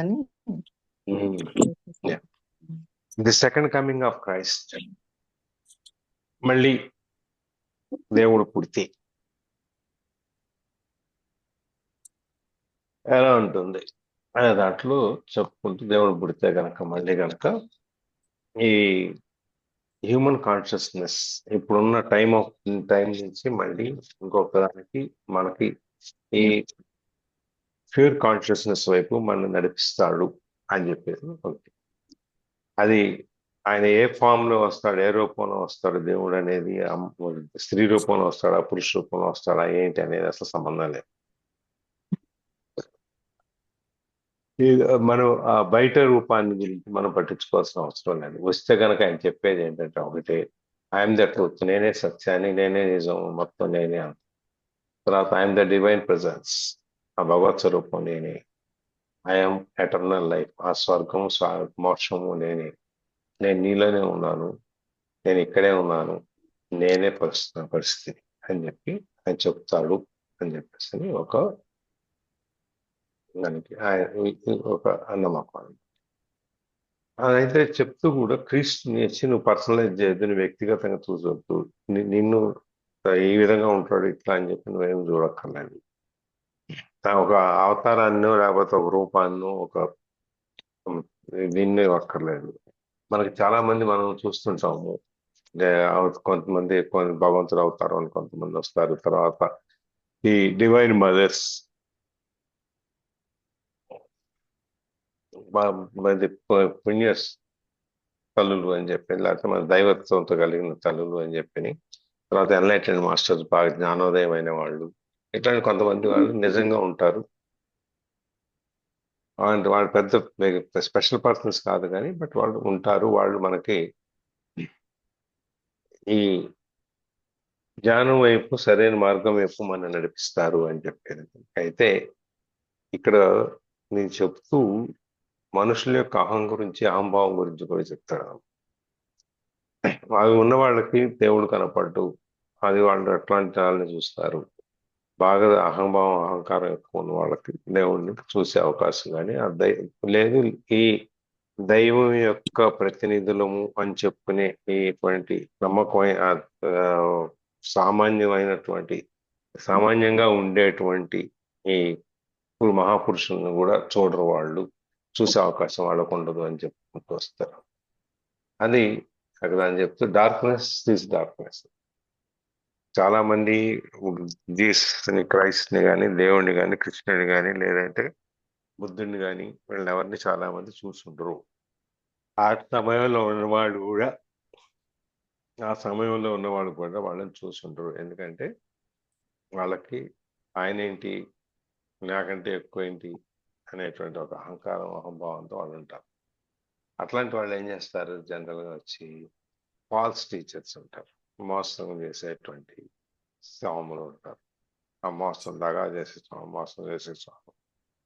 అని the second coming of Christ, మళ్ళీ దేవుడు పుడితే ఎలా ఉంటుంది అనే దాంట్లో చెప్పుకుంటూ, దేవుడు పుడితే గనక మళ్ళీ గనక ఈ హ్యూమన్ కాన్షియస్నెస్ ఇప్పుడున్న టైం నుంచి మళ్ళీ ఇంకొక దానికి మనకి ఈ ప్యూర్ కాన్షియస్నెస్ వైపు మనం నడిపిస్తాడు అని చెప్పేసి ఒకటి. అది ఆయన ఏ ఫామ్ లో వస్తాడు, ఏ రూపంలో వస్తాడు దేవుడు అనేది, స్త్రీ రూపంలో వస్తాడా, పురుష రూపంలో వస్తాడా, ఏంటి అనేది అసలు సంబంధం లేదు. మనం ఆ బయట రూపాన్ని గురించి మనం పట్టించుకోవాల్సిన అవసరం లేదు. వస్తే కనుక ఆయన చెప్పేది ఏంటంటే ఒకటే, ఐఎమ్ ద ట్రూత్, నేనే సత్యాన్ని, నేనే నిజం, మొత్తం నేనే అంత. తర్వాత ఐఎమ్ ద డివైన్ ప్రెజెన్స్, ఆ భగవత్ స్వరూపం నేనే. ఐఎమ్ ఎటర్నల్ లైఫ్, ఆ స్వర్గం మోక్షము నేనే. నేను నీలోనే ఉన్నాను, నేను ఇక్కడే ఉన్నాను, నేనే పరిస్థితి అని చెప్పి ఆయన చెప్తాడు అని చెప్పేసి ఒక దానికి ఒక నమ్మకం. అదైతే చెప్తూ కూడా క్రీస్తుని వచ్చి నువ్వు పర్సనలైజ్ చేయొద్దు, నువ్వు వ్యక్తిగతంగా చూసొద్దు, నిన్ను ఈ విధంగా ఉంటాడు ఇట్లా అని చెప్పి నువ్వేం చూడక్కర్లేదు. ఒక అవతారాన్నో లేకపోతే ఒక రూపాన్నో ఒక దీన్నే అక్కర్లేదు. మనకి చాలా మంది మనం చూస్తుంటాము, కొంతమంది భగవంతుడు అవుతారు అని కొంతమంది వస్తారు. తర్వాత ఈ డివైన్ మదర్స్, పుణ్యస్ తల్లులు అని చెప్పి, లేకపోతే మన దైవత్వంతో కలిగిన తల్లులు అని చెప్పి, తర్వాత ఎన్లైటెడ్ మాస్టర్స్, బాగా జ్ఞానోదయం అయిన వాళ్ళు, ఇట్లాంటి కొంతమంది వాళ్ళు నిజంగా ఉంటారు. వాళ్ళు పెద్ద స్పెషల్ పర్సన్స్ కాదు కానీ, బట్ వాళ్ళు ఉంటారు. వాళ్ళు మనకి ఈ జ్ఞానం వైపు, సరైన మార్గం వైపు మనం నడిపిస్తారు అని చెప్పేది. అయితే ఇక్కడ నేను చెప్తూ మనుషుల యొక్క అహం గురించి, అహంభావం గురించి కూడా చెప్తాడు. అవి ఉన్న వాళ్ళకి దేవుడు కనపడ్డు, అది వాళ్ళు ఎట్లాంటి వాళ్ళని చూస్తారు. బాగా అహంభావం, అహంకారం ఎక్కువ ఉన్న వాళ్ళకి దేవుడిని చూసే అవకాశం కానీ లేదు. ఈ దైవం యొక్క ప్రతినిధులము అని చెప్పుకునే ఇటువంటి నమ్మకమైన సామాన్యంగా ఉండేటువంటి ఈ మహాపురుషులను కూడా చూడరు వాళ్ళు, చూసే అవకాశం వాళ్ళకు ఉండదు అని చెప్పుకుంటూ వస్తారు. అది అక్కడ అని చెప్తూ డార్క్నెస్ ఈజ్ డార్క్నెస్. చాలా మంది జీసస్ని, క్రైస్ట్ని కానీ, దేవుణ్ణి కానీ, కృష్ణుని కానీ, లేదంటే బుద్ధుడిని కానీ, వీళ్ళని ఎవరిని చాలా మంది చూసుండరు. ఆ సమయంలో ఉన్నవాళ్ళు కూడా వాళ్ళని చూసుండరు. ఎందుకంటే వాళ్ళకి ఆయన ఏంటి, నాకంటే ఎక్కువ ఏంటి అనేటువంటి ఒక అహంకారం, అహంభావంతో వాళ్ళు ఉంటారు. అట్లాంటి వాళ్ళు ఏం చేస్తారు, జనరల్గా వచ్చి ఫాల్స్ టీచర్స్ ఉంటారు, మోసం చేసేటువంటి స్వాములు ఉంటారు. ఆ మోసం దగా చేసే స్వామి, మోసం చేసే స్వామి,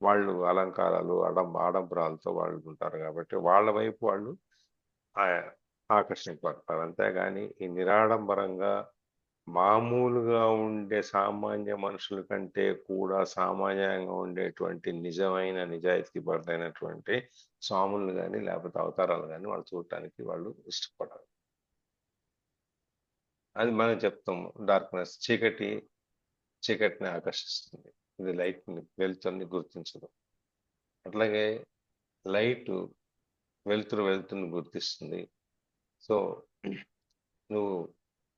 వాళ్ళు అలంకారాలు, ఆడంబరాలతో వాళ్ళు ఉంటారు. కాబట్టి వాళ్ళ వైపు వాళ్ళు ఆకర్షింపడతారు. అంతేగాని ఈ నిరాడంబరంగా మామూలుగా ఉండే సామాన్య మనుషుల కంటే కూడా సామాన్యంగా ఉండేటువంటి నిజమైన నిజాయితీ పరులైనటువంటి స్వాములను కానీ, లేకపోతే అవతారాలు కానీ వాళ్ళు చూడటానికి వాళ్ళు ఇష్టపడరు. అది మనం చెప్తాము, డార్క్నెస్, చీకటిని ఆకర్షిస్తుంది, ఇది లైట్ని, వెలుతురుని గుర్తించదు. అట్లాగే లైట్ వెలుతురుని గుర్తిస్తుంది. సో నువ్వు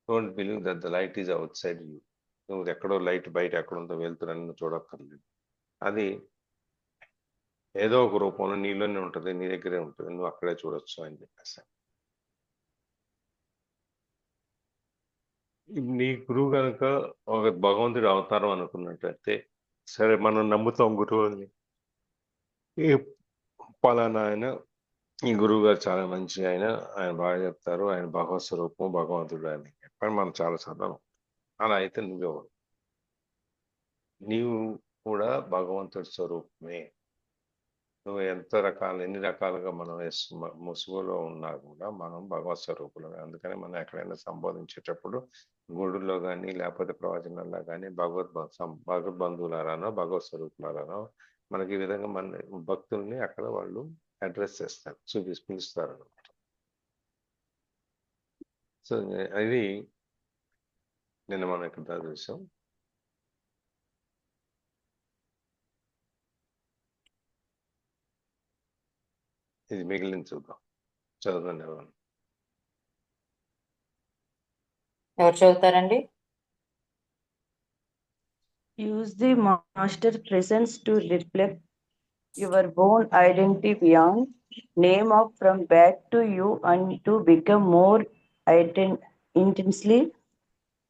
don't believe that the light is out side you. నువ్వు ఎక్కడో లైట్ బయట ఎక్కడుందో వెలుతురు అని నువ్వు చూడక్కర్లేదు. అది ఏదో ఒక రూపంలో నీలోనే ఉంటుంది, నీ దగ్గరే ఉంటుంది, నువ్వు అక్కడే చూడొచ్చు అని చెప్పేసి. నీ గురువు కనుక ఒక భగవంతుడి అవతారం అనుకున్నట్టయితే, సరే మనం నమ్ముతాం గురువుని, ఈ పలానా ఆయన, ఈ గురువు గారు చాలా మంచి ఆయన బాగా చెప్తారు, ఆయన భగవత్ స్వరూపం, భగవంతుడు అని చెప్పని మనం చాలా చదవం. అలా అయితే నువ్వెవరు? నీవు కూడా భగవంతుడి స్వరూపమే. నువ్వు ఎన్ని రకాలుగా మనం ముసుగులో ఉన్నా కూడా మనం భగవత్ స్వరూపులమే. అందుకని మనం ఎక్కడైనా సంబోధించేటప్పుడు గుడుల్లో కానీ, లేకపోతే ప్రవచనాల్లో కానీ భగవద్ బంధువులారానో, భగవత్ స్వరూపులారానో, మనకి ఈ విధంగా మన భక్తుల్ని అక్కడ వాళ్ళు అడ్రస్ చేస్తారు, పిలుస్తారు అనమాట. సో అది నిన్న మనం ఇక్కడ చూసాం. ఇది మిగిలిన చూద్దాం. చదవండి ఎవరు. ఎవరు చదువుతారండి? Use the master presence to reflect your own identity beyond name of from back to you and to become more intensely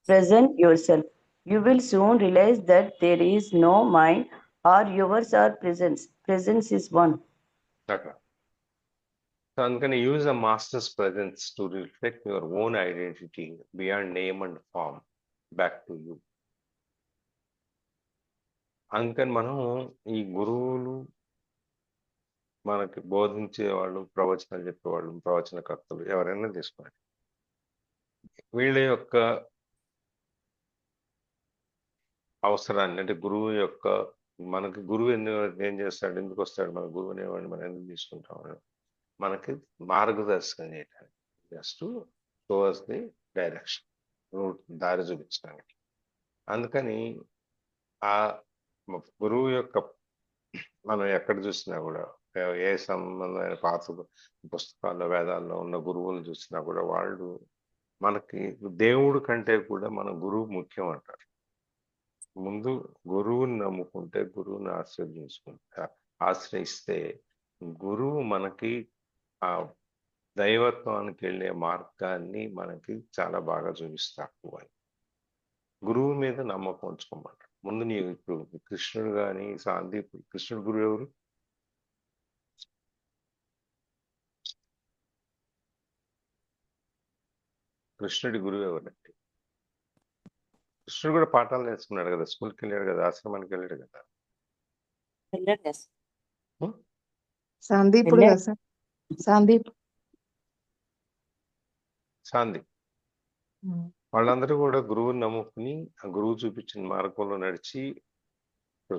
present yourself. You will soon realize that there is no mind or yours or presence. Presence is one. అక్కడ so అందుకని use a master's presence to reflect your own identity beyond name and form back to you. అందుకని మనం ఈ గురువులు మనకి బోధించే వాళ్ళు, ప్రవచనాలు చెప్పేవాళ్ళు, ప్రవచనకర్తలు ఎవరైనా తీసుకోండి, వీళ్ళ యొక్క అవసరాన్ని, అంటే గురువు యొక్క, మనకి గురువు ఏం చేస్తాడు, ఎందుకు వస్తాడు, మన గురువు అనేవాడిని మనం ఎందుకు తీసుకుంటాం, మనకి మార్గదర్శకం చేయడానికి, just towards the direction, route, దారి చూపించడానికి. అందుకని ఆ గురువు యొక్క, మనం ఎక్కడ చూసినా కూడా, ఏ సంబంధమైన పాత పుస్తకాల్లో, వేదాల్లో ఉన్న గురువులు చూసినా కూడా, వాళ్ళు మనకి దేవుడు కంటే కూడా మన గురువు ముఖ్యం అంటారు. ముందు గురువుని నమ్ముకుంటే, గురువుని ఆశ్రయిస్తే గురువు మనకి ఆ దైవత్వానికి వెళ్ళే మార్గాన్ని మనకి చాలా బాగా చూపిస్తారు అని. గురువు మీద నమ్మకం ఉంచుకోమంటారు. ముందు నీ ఇప్పుడు కృష్ణుడు కానీ సాందీప్, కృష్ణుడు గురువు ఎవరు? కృష్ణుడి గురువు ఎవరంటే, కృష్ణుడు కూడా పాఠాలు నేర్చుకున్నాడు కదా, స్కూల్కి వెళ్ళాడు కదా, ఆశ్రమానికి వెళ్ళాడు కదా. సందీపుడు కదా సార్, సందీప్ సాందీప్ వాళ్ళందరూ కూడా గురువుని నమ్ముకుని, ఆ గురువు చూపించిన మార్గంలో నడిచి,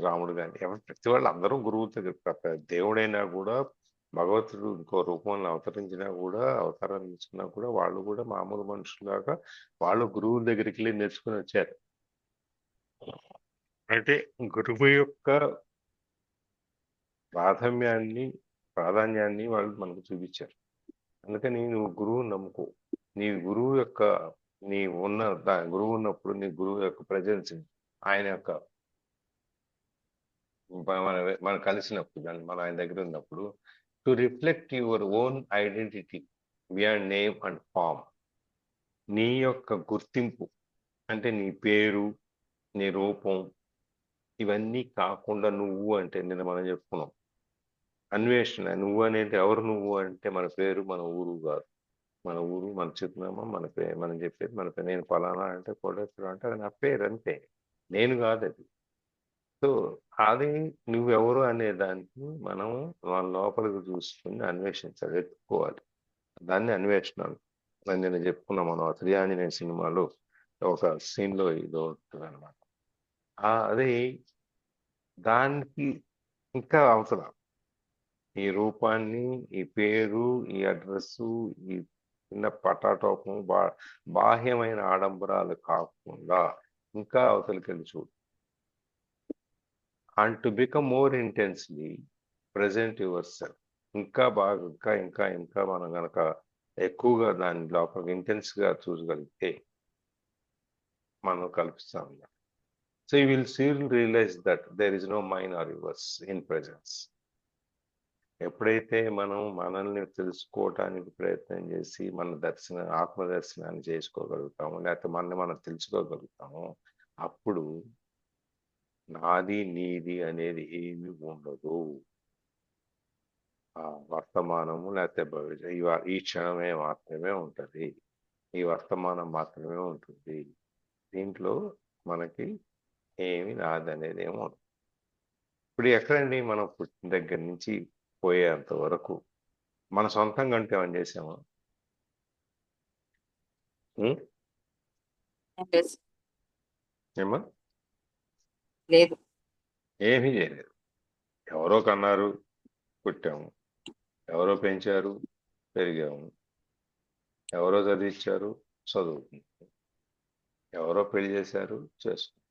రాముడు కానీ ఎవరు, ప్రతి వాళ్ళు అందరూ గురువు దగ్గర, దేవుడైనా కూడా, భగవంతుడు ఇంకో రూపంలో అవతరించినా కూడా, అవతారం తీసుకున్నా కూడా, వాళ్ళు కూడా మామూలు మనుషులాగా వాళ్ళు గురువు దగ్గరికి వెళ్ళి నేర్చుకుని వచ్చారు. అంటే గురువు యొక్క ప్రాధాన్యాన్ని వాళ్ళు మనకు చూపించారు. అందుకని నువ్వు గురువుని నమ్ముకో. నీ గురువు యొక్క, నీ ఉన్న గురువు ఉన్నప్పుడు నీ గురువు యొక్క ప్రజెన్స్, ఆయన యొక్క మన కలిసినప్పుడు, మన ఆయన దగ్గర ఉన్నప్పుడు, to reflect your own identity beyond name and form. నీ యొక్క గుర్తింపు అంటే నీ పేరు, నీ రూపం, ఇవన్నీ కాకుండా నువ్వు అంటే, నిన్న మనం చెప్పుకున్నాం అన్వేషణ. నువ్వు అనేది ఎవరు? నువ్వు అంటే మన పేరు, మన ఊరు కాదు. మన ఊరు, మన చిరునామా, మన పేరు, మనం చెప్పేది మన పేరు. నేను ఫలానా అంటే కోటేశ్వరం అంటే అది నా పేరు అంతే, నేను కాదు అది. సో అది నువ్వెవరు అనే దానికి మనం మన లోపలికి చూసుకుని అన్వేషించాలి, ఎత్తుకోవాలి. దాన్ని అన్వేషణ. నేను చెప్పుకున్నాం మనం శ్రీ ఆంజనేయ సినిమాలో ఒక సీన్లో ఇదో ఉంటుంది అనమాట. అది దానికి ఇంకా అవసరం. ఈ రూపాన్ని, ఈ పేరు, ఈ అడ్రస్సు, ఈ చిన్న పటాటోపం, బాహ్యమైన ఆడంబరాలు కాకుండా ఇంకా అవతలికి వెళ్ళి చూడు. And to become more intensely present your self. ఇంకా బాగా, ఇంకా ఇంకా ఇంకా మనం కనుక ఎక్కువగా దాని లోపల ఇంటెన్స్గా చూడగలిగితే మనం కల్పిస్తాం. So you will seal realize that there is no mind or yours in presence. ఎప్పుడైతే మనం మనల్ని తెలుసుకోవటానికి ప్రయత్నం చేసి మన ఆత్మదర్శనాన్ని చేసుకోగలుగుతామో, లేకపోతే మనల్ని మనం తెలుసుకోగలుగుతామో, అప్పుడు నాది నీది అనేది ఏమి ఉండదు. వర్తమానము లేకపోతే భవిష్యత్, ఈ క్షణమే మాత్రమే ఉంటుంది, ఈ వర్తమానం మాత్రమే ఉంటుంది. దీంట్లో మనకి ఏమి నాది అనేది ఏమో. ఇప్పుడు ఎక్కడండి మనం పుట్టిన దగ్గర నుంచి పోయేంత వరకు మన సొంతంగా అంటే ఏమని చేసామా? ఏమా? లేదు, ఏమీ చేయలేదు. ఎవరో కన్నారు, పుట్టాము. ఎవరో పెంచారు, పెరిగాము. ఎవరో చదివించారు, చదువుకుంటాం. ఎవరో పెళ్లి చేశారు, చేసుకుంటాం.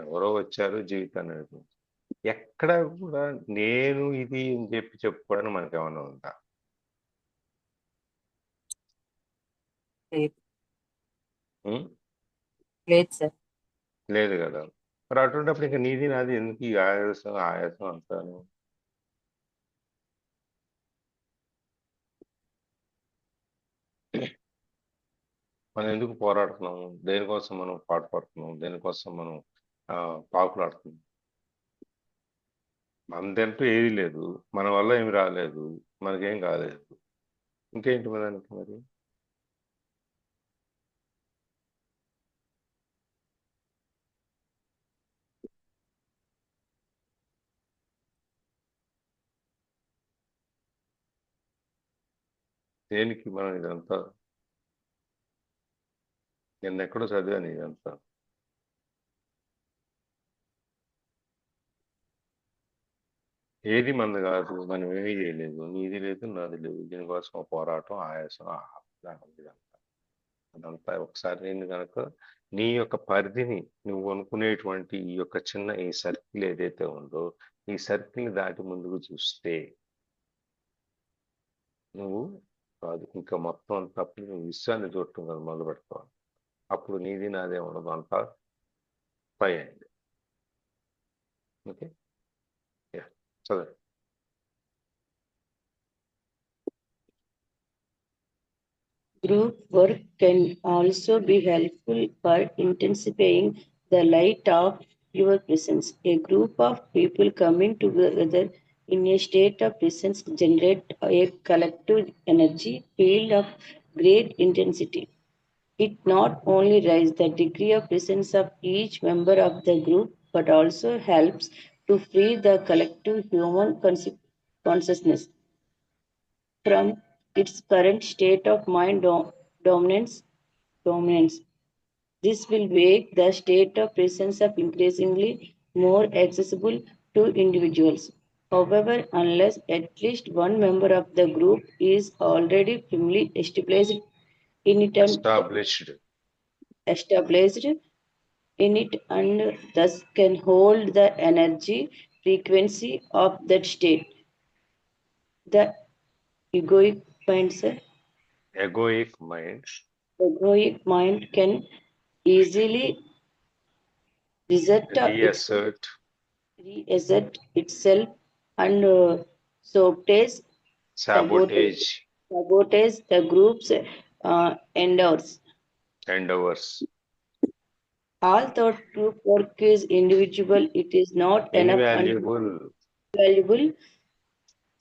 ఎవరో వచ్చారు, జీవితాన్ని నడిపించారు. ఎక్కడ కూడా నేను ఇది అని చెప్పి చెప్పుకోవడానికి మనకి ఏమైనా ఉందా? లేదు ఉం? లేదు సార్. లేదు కదా. మరి అటువంటిప్పుడు ఇంకా నీది నాది ఎందుకు ఈ ఆయాసం ఆయాసం అంటాను? మనం ఎందుకు పోరాడుతున్నాము? దేనికోసం మనం పాటుపడుతున్నాం? దేనికోసం మనం పాకులాడుతున్నాం? మనదంటూ ఏది లేదు, మన వల్ల ఏమి రాలేదు, మనకేం కాలేదు. ఇంకేంటి దానికి మరి? దేనికి మనం ఇదంతా? నిన్న ఎక్కడో చదివాను ఇదంతా. ఏది మంది కాదు, మనం ఏమీ చేయలేదు, నీది లేదు నాది లేదు. దీనికోసం ఒక పోరాటం, ఆయాసం, ఇదంతా. అదంతా ఒకసారి నేను కనుక నీ యొక్క పరిధిని, నువ్వు అనుకునేటువంటి ఈ యొక్క చిన్న ఈ సర్కిల్ ఏదైతే ఉందో, ఈ సర్కిల్ దాటి ముందుకు చూస్తే నువ్వు కాదు, ఇంకా మొత్తం అంతా నువ్వు విశ్వాన్ని చూడటం కదా మొదలు పెడతావు. అప్పుడు నీది నాదే ఉండదు, అంతా పై అయింది. ఓకే, చదువు. Group work can also be helpful for intensifying the light of your presence. A group of people coming together in a state of presence generate a collective energy field of great intensity. It not only raises the degree of presence of each member of the group, but also helps to free the collective human consciousness from its current state of mind dominance. This will make the state of presence of increasingly more accessible to individuals. However, unless at least one member of the group is already firmly established in it and thus can hold the energy frequency of that state. The egoic mind, sir, Egoic mind egoic mind can easily reassert reassert itself and sabotage sabotage the group's endeavors. All thought group work is individual. It is not enough and invaluable.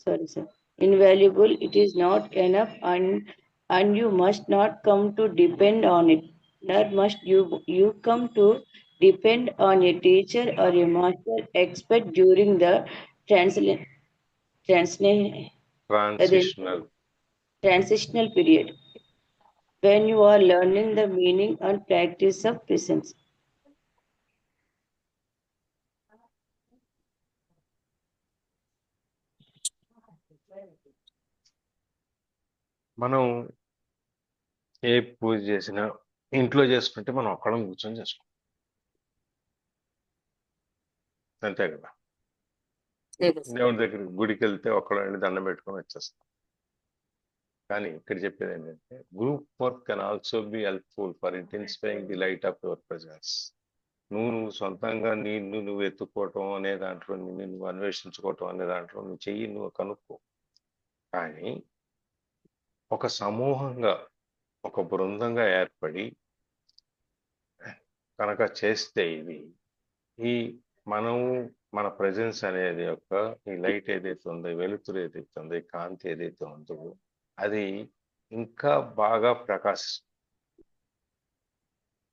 Sorry, sir. Invaluable. It is not enough and you must not come to depend on it. Nor must you come to depend on a teacher or a master expert during the transition transitional period when you are learning the meaning and practice of presence. మనం ఏ పూజ చేసినా ఇంట్లో చేసుకుంటే మనం ఒక్కడం కూర్చొని చేసుకుంటాం, అంతే కదా. లేదు సార్. దేవుడి దగ్గర గుడికి వెళ్తే ఒక్కడం వెళ్ళి దండం పెట్టుకొని వచ్చేస్తాం. కానీ ఇక్కడ చెప్పేది ఏంటంటే group work can also be helpful for intensifying the light of your presence. నువ్వు సొంతంగా నువ్వు ఎత్తుకోవటం అనే దాంట్లో, నువ్వు అన్వేషించుకోవటం అనే దాంట్లో నువ్వు చెయ్యి, నువ్వు కనుక్కో. కానీ ఒక సమూహంగా, ఒక బృందంగా ఏర్పడి కనుక చేస్తే ఈ మన ప్రెజెన్స్ అనేది యొక్క ఈ లైట్ ఏదైతే ఉందో, వెలుతురు ఏదైతే ఉందో, ఈ కాంతి ఏదైతే ఉందో, అది ఇంకా బాగా ప్రకాశిస్తుంది.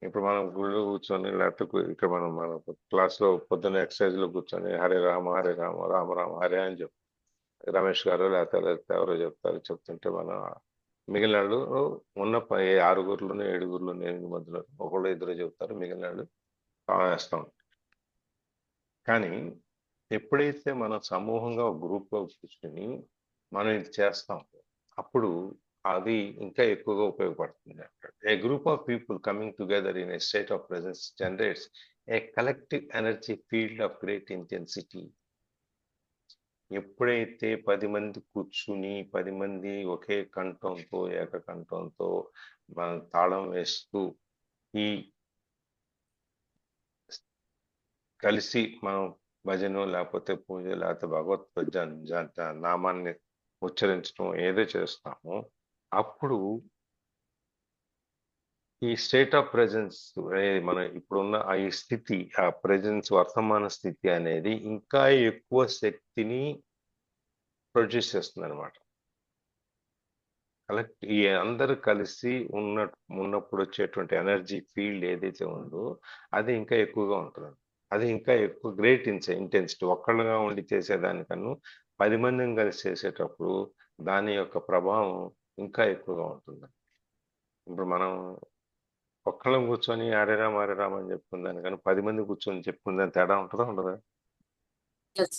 ఇప్పుడు మనం గుళ్ళు కూర్చొని, లేకపోతే ఇక్కడ మన క్లాస్లో పొద్దున్న ఎక్సర్సైజ్లో కూర్చొని హరే రామ హరే రామ రామ రామ హరే అని చెప్తారు. రమేష్ గారు లేకపోతే ఎవరో చెప్తుంటే మనం మిగిలిన వాళ్ళు ఉన్న 6గురిలోనే 7గురిలోనే 8 మధ్యలో ఒకళ్ళు 2 చెప్తారు, మిగిలిన వాళ్ళు వేస్తూ ఉంటారు. కానీ ఎప్పుడైతే మనం సమూహంగా ఒక గ్రూప్‌లో కూర్చొని మనం ఇది చేస్తాం, అప్పుడు అది ఇంకా ఎక్కువగా ఉపయోగపడుతుంది అంటాడు. A group of people coming together in a state of presence generates a collective energy field of great intensity. ఎప్పుడైతే 10 మంది కూర్చుని 10 మంది ఒకే కంఠంతో ఏకకంఠంతో మనం తాళం వేస్తూ ఈ కలిసి మనం భజన లేకపోతే పూజ లేకపోతే నామాన్ని ఉచ్చరించడం ఏదో చేస్తామో అప్పుడు ఈ స్టేట్ ఆఫ్ ప్రెజెన్స్ అనేది మన ఇప్పుడున్న ఈ స్థితి, ఆ ప్రెజెన్స్ వర్తమాన స్థితి అనేది ఇంకా ఎక్కువ శక్తిని ప్రొడ్యూస్ చేస్తుంది అనమాట. కలెక్ట్ ఈ అందరూ కలిసి ఉన్నప్పుడు వచ్చేటువంటి ఎనర్జీ ఫీల్డ్ ఏదైతే ఉందో అది ఇంకా ఎక్కువగా ఉంటుంది. అది ఇంకా ఎక్కువ గ్రేట్ ఇంటెన్సిటీ. ఒక్కళ్ళుగా ఉండి చేసేదానికన్నా 10 మందిని కలిసి చేసేటప్పుడు దాని యొక్క ప్రభావం ఇంకా ఎక్కువగా ఉంటుంది. ఇప్పుడు మనం ఒక్కళ్ళం కూర్చొని ఆరేరాం ఆరేరాం అని చెప్పుకుందాని కానీ 10 మంది కూర్చొని చెప్పుకుందాని తేడా ఉంటుందా ఉండదా? Yes.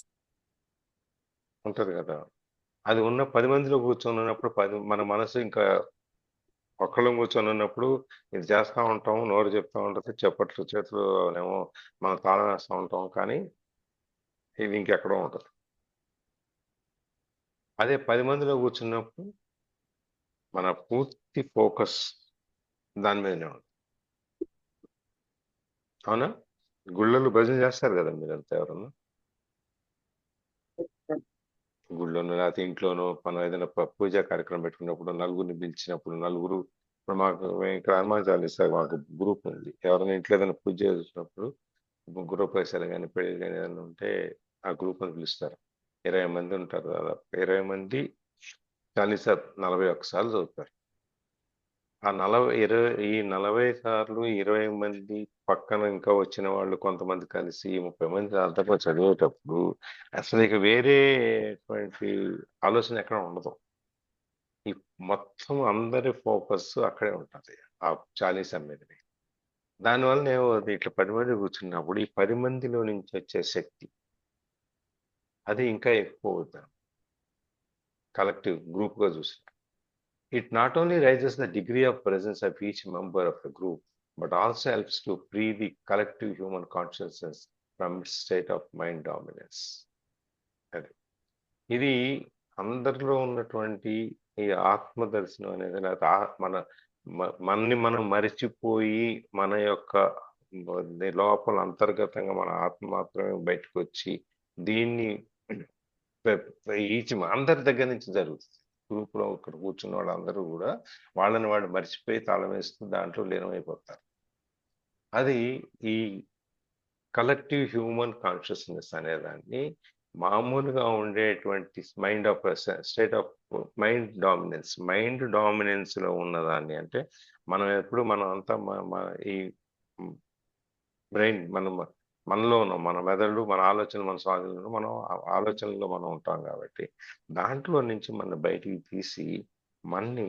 ఉంటది కదా. అది ఉన్న 10 మందిలో కూర్చొని ఉన్నప్పుడు మన మనసు ఇంకా ఒక్కళ్ళం కూర్చొని ఉన్నప్పుడు ఇది చేస్తూ ఉంటాం, నోరు చెప్తా ఉంటుంది, చప్పట్లు చేతులు ఏమో మనం తాళం వేస్తూ ఉంటాం, కానీ ఇది ఇంకెక్కడో ఉంటుంది. అదే 10 మందిలో కూర్చున్నప్పుడు మన పూర్తి ఫోకస్ దాని మీదనే ఉంటుంది. అవునా? గుళ్ళలు భజన చేస్తారు కదా మీరంతా ఎవరన్నా? గుళ్ళోనో లేకపోతే ఇంట్లోనో మనం ఏదైనా పూజా కార్యక్రమం పెట్టుకున్నప్పుడు నలుగురిని పిలిచినప్పుడు నలుగురు, ఇప్పుడు మేము ఇక్కడ హనుమాన్ చాలీసా మాకు గ్రూప్ ఉంది. ఎవరైనా ఇంట్లో ఏదైనా పూజ చేసినప్పుడు గృహప్రవేశాలు కానీ పెళ్లి కానీ ఏదైనా ఉంటే ఆ గ్రూప్ అని పిలుస్తారు. 20 మంది ఉంటారు. దాదాపు 20 మంది చాలీసా 41 సార్లు చదువుతారు. ఆ 40 సార్లు 20 మంది పక్కన ఇంకా వచ్చిన వాళ్ళు కొంతమంది కలిసి 30 మంది అంతగా చదివేటప్పుడు అసలు ఇక వేరేటువంటి ఆలోచన ఎక్కడ ఉండదు. ఈ మొత్తం అందరి ఫోకస్ అక్కడే ఉంటుంది ఆ చాలీసా మీదనే. దానివల్ల ఏమవుతుంది, ఇట్లా 10 మంది కూర్చున్నప్పుడు ఈ 10 మందిలో నుంచి వచ్చే శక్తి అది ఇంకా ఎక్కువ అవుతుంది కలెక్టివ్ గ్రూప్గా చూసిన. It not only raises the degree of presence of each member of the group, but also helps to free the collective human consciousness from its state of mind dominance. అది ఇది అందరిలో ఉన్నటువంటి ఈ ఆత్మ దర్శనం అనేది మనని మనం మరిచిపోయి మన యొక్క లోపల అంతర్గతంగా మన ఆత్మ మాత్రమే బయటకు వచ్చి దీన్ని అందరి దగ్గర నుంచి జరుగుతుంది. గ్రూప్ లో ఇక్కడ కూర్చున్న వాళ్ళందరూ కూడా వాళ్ళని వాళ్ళు మర్చిపోయి తాళం వేస్తూ దాంట్లో లీనమైపోతారు. అది ఈ కలెక్టివ్ హ్యూమన్ కాన్షియస్నెస్ అనేదాన్ని మామూలుగా ఉండేటువంటి స్టేట్ ఆఫ్ మైండ్ డామినెన్స్ లో ఉన్నదాన్ని, అంటే మనం అంతా ఈ బ్రెయిన్ మనలో ఉన్నాం, మన మెదడు, మన ఆలోచనలు, మన స్వాధీనంలో మనం ఆలోచనలో మనం ఉంటాం కాబట్టి దాంట్లో నుంచి మన బయటికి తీసి మనని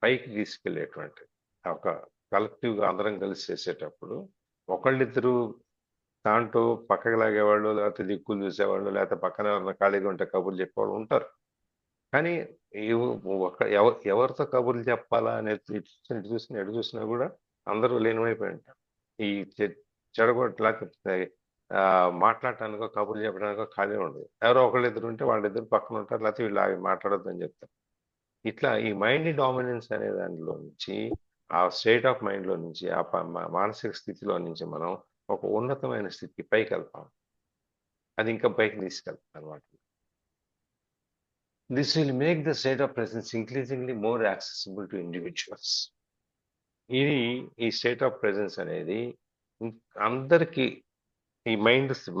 పైకి తీసుకెళ్లేటువంటి ఒక కలెక్టివ్గా అందరం కలిసి చేసేటప్పుడు ఒకళ్ళిద్దరు దాంట్లో పక్కకి లాగేవాళ్ళు, లేకపోతే దిక్కులు చూసేవాళ్ళు, లేకపోతే పక్కన ఎవరైనా ఖాళీగా ఉంటే కబుర్లు చెప్పేవాళ్ళు ఉంటారు. కానీ ఎవరితో కబుర్లు చెప్పాలా అనేది ఇటు చూసినా కూడా అందరూ లీనమైపోయి ఉంటారు. ఈ చెడగొట్టలేకపోతే మాట్లాడటానికో కబుర్లు చెప్పడానికో ఖాళీ ఉండదు. ఎవరో ఒకళ్ళిద్దరు ఉంటే వాళ్ళిద్దరు పక్కన ఉంటారు, లేకపోతే వీళ్ళు మాట్లాడొద్దు అని చెప్తారు. ఇట్లా ఈ మైండ్ డామినెన్స్ అనే దానిలో నుంచి, ఆ స్టేట్ ఆఫ్ మైండ్ లో నుంచి, ఆ మానసిక స్థితిలో నుంచి మనం ఒక ఉన్నతమైన స్థితికి పైకి వెళ్తాం. అది ఇంకా పైకి తీసుకెళ్తాం అనమాట. This will make the state of presence increasingly more accessible to individuals. ఈ స్టేట్ ఆఫ్ ప్రెసెన్స్ అనేది అందరికీ ఈ